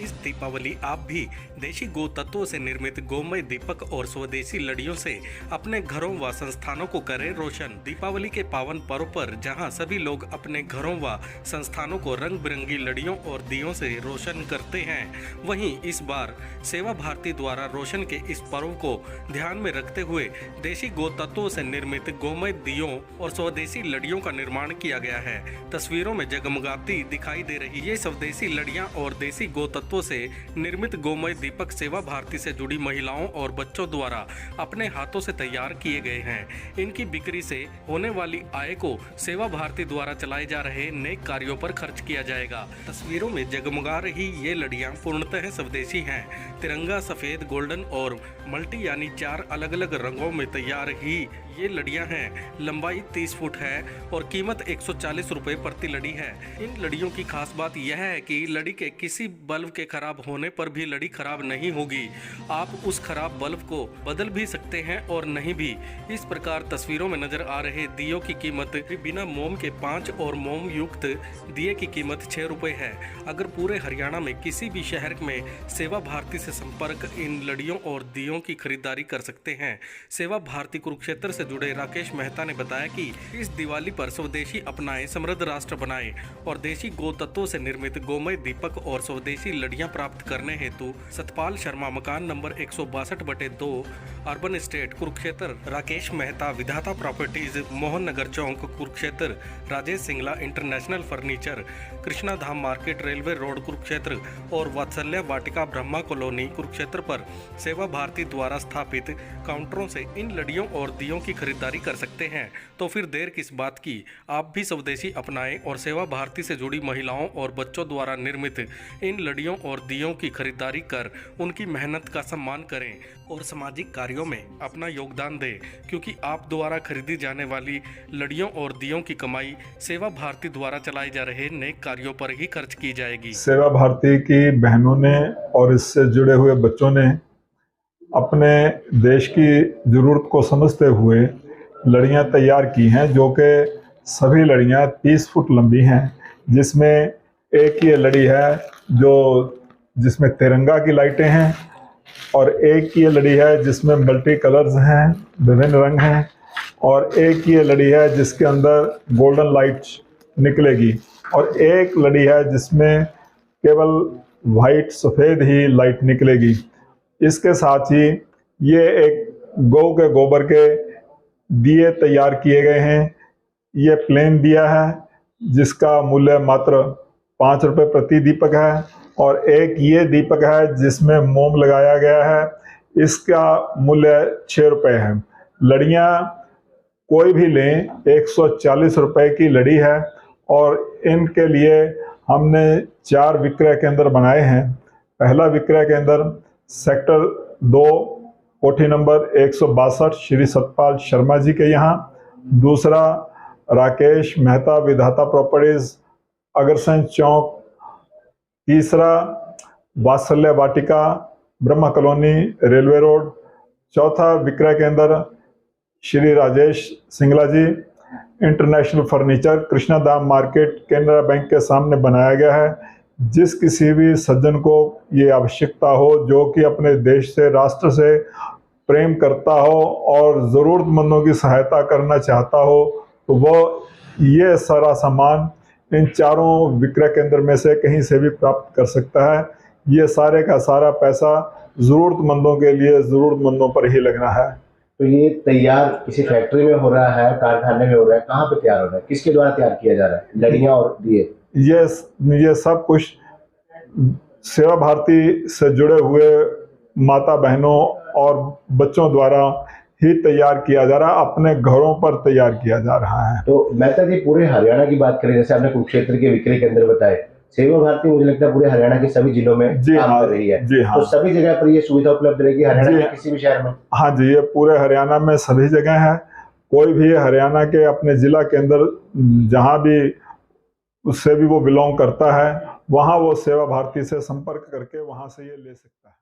इस दीपावली आप भी देशी गो तत्वों से निर्मित गोमय दीपक और स्वदेशी लड़ियों से अपने घरों व संस्थानों को करें रोशन। दीपावली के पावन पर्व पर जहां सभी लोग अपने घरों व संस्थानों को रंग बिरंगी लड़ियों और दियों से रोशन करते हैं, वहीं इस बार सेवा भारती द्वारा रोशन के इस पर्व को ध्यान में रखते हुए देशी गो तत्वों से निर्मित गोमय दियों और स्वदेशी लड़ियों का निर्माण किया गया है। तस्वीरों में जगमगाती दिखाई दे रही ये स्वदेशी लड़ियां और देशी गो तत्वों से निर्मित गोमय दीपक सेवा भारती से जुड़ी महिलाओं और बच्चों द्वारा अपने हाथों से तैयार किए गए हैं। इनकी बिक्री से होने वाली आय को सेवा भारती द्वारा चलाए जा रहे नेक कार्यों पर खर्च किया जाएगा। तस्वीरों में जगमगा रही ये लड़ियां पूर्णतः स्वदेशी हैं। तिरंगा, सफेद, गोल्डन और मल्टी यानी 4 अलग अलग रंगों में तैयार ही ये लड़ियां हैं। लंबाई 30 फुट है और कीमत 140 रुपये प्रति लड़ी है। इन लड़ियों की खास बात यह है कि लड़ी के किसी बल्ब के खराब होने पर भी लड़ी खराब नहीं होगी। आप उस खराब बल्ब को बदल भी सकते हैं और नहीं भी। इस प्रकार तस्वीरों में नजर आ रहे दियों की कीमत बिना मोम के 5 और मोम युक्त दिए की कीमत 6 रुपये है। अगर पूरे हरियाणा में किसी भी शहर में सेवा भारती से संपर्क इन लड़ियों और दियों की खरीदारी कर सकते हैं। सेवा भारती कुरुक्षेत्र से जुड़े राकेश मेहता ने बताया कि इस दिवाली पर स्वदेशी अपनाएं, समृद्ध राष्ट्र बनाएं और देशी गो तत्वों से निर्मित गोमय दीपक और स्वदेशी लड़ियां प्राप्त करने हेतु सतपाल शर्मा, मकान number 162/2, urban estate, Kurukshetra. Rakesh Mehta, विधाता प्रॉपर्टीज, मोहन नगर चौक, कुरुक्षेत्र। राजेश सिंगला, इंटरनेशनल फर्नीचर, कृष्णा धाम मार्केट, रेलवे रोड, कुरुक्षेत्र और वात्सल्य वाटिका, ब्रह्मा कॉलोनी, कुरुक्षेत्र पर सेवा भारती द्वारा स्थापित काउंटरों से इन लड़ियों और दियों की खरीदारी कर सकते हैं। तो फिर देर किस बात की, आप भी स्वदेशी अपनाएं और सेवा भारती से जुड़ी महिलाओं और बच्चों द्वारा निर्मित इन लड़ियों और दियों की खरीदारी कर उनकी मेहनत का सम्मान करें और सामाजिक कार्यों में अपना योगदान दें, क्योंकि आप द्वारा खरीदी जाने वाली लड़ियों और दियों की कमाई सेवा भारती द्वारा चलाए जा रहे नेक कार्यों पर ही खर्च की जाएगी। सेवा भारती की बहनों ने और इससे जुड़े हुए बच्चों ने अपने देश की ज़रूरत को समझते हुए लड़ियां तैयार की हैं, जो कि सभी लड़ियां 30 फुट लंबी हैं, जिसमें एक ये लड़ी है जिसमें तिरंगा की लाइटें हैं और एक ये लड़ी है जिसमें मल्टी कलर्स हैं, विभिन्न रंग हैं, और एक ये लड़ी है जिसके अंदर गोल्डन लाइट निकलेगी और एक लड़ी है जिसमें केवल वाइट सफ़ेद ही लाइट निकलेगी। इसके साथ ही ये एक गौ के गोबर के दिए तैयार किए गए हैं। ये प्लेन दिया है जिसका मूल्य मात्र 5 रुपये प्रति दीपक है, और एक ये दीपक है जिसमें मोम लगाया गया है, इसका मूल्य 6 रुपये है। लड़ियाँ कोई भी लें 140 रुपये की लड़ी है और इनके लिए हमने 4 विक्रय केंद्र बनाए हैं। पहला विक्रय केंद्र सेक्टर 2, कोठी नंबर 162, श्री सतपाल शर्मा जी के यहाँ। दूसरा राकेश मेहता, विधाता प्रॉपर्टीज, अग्रसेन चौक। तीसरा वात्सल्य वाटिका, ब्रह्मा कॉलोनी, रेलवे रोड। चौथा विक्रय केंद्र श्री राजेश सिंगला जी, इंटरनेशनल फर्नीचर, कृष्णा धाम मार्केट, केनरा बैंक के सामने बनाया गया है। जिस किसी भी सज्जन को ये आवश्यकता हो, जो कि अपने देश से, राष्ट्र से प्रेम करता हो और ज़रूरतमंदों की सहायता करना चाहता हो, तो वो ये सारा सामान इन 4 विक्रय केंद्र में से कहीं से भी प्राप्त कर सकता है। ये सारे का सारा पैसा ज़रूरतमंदों के लिए, ज़रूरतमंदों पर ही लगना है। तो ये तैयार किसी फैक्ट्री में हो रहा है, कारखाने में हो रहा है, कहाँ पे तैयार हो रहा है, किसके द्वारा तैयार किया जा रहा है, लड़ियाँ और दिए? ये सब कुछ सेवा भारती से जुड़े हुए माता बहनों और बच्चों द्वारा ही तैयार किया जा रहा है, अपने घरों पर तैयार किया जा रहा है। तो मेहता जी, पूरे हरियाणा की बात करें, जैसे आपने कुरुक्षेत्र के विक्रय केंद्र बताए, सेवा भारती मुझे लगता है पूरे हरियाणा के सभी जिलों में काम कर रही है। जी हाँ। तो सभी जगह पर ये सुविधा उपलब्ध रहेगी हरियाणा के किसी भी शहर में? हाँ जी, ये पूरे हरियाणा में सभी जगह है। कोई भी हरियाणा के अपने जिला के अंदर जहाँ भी उससे भी वो बिलोंग करता है, वहाँ वो सेवा भारती से संपर्क करके वहाँ से ये ले सकता है।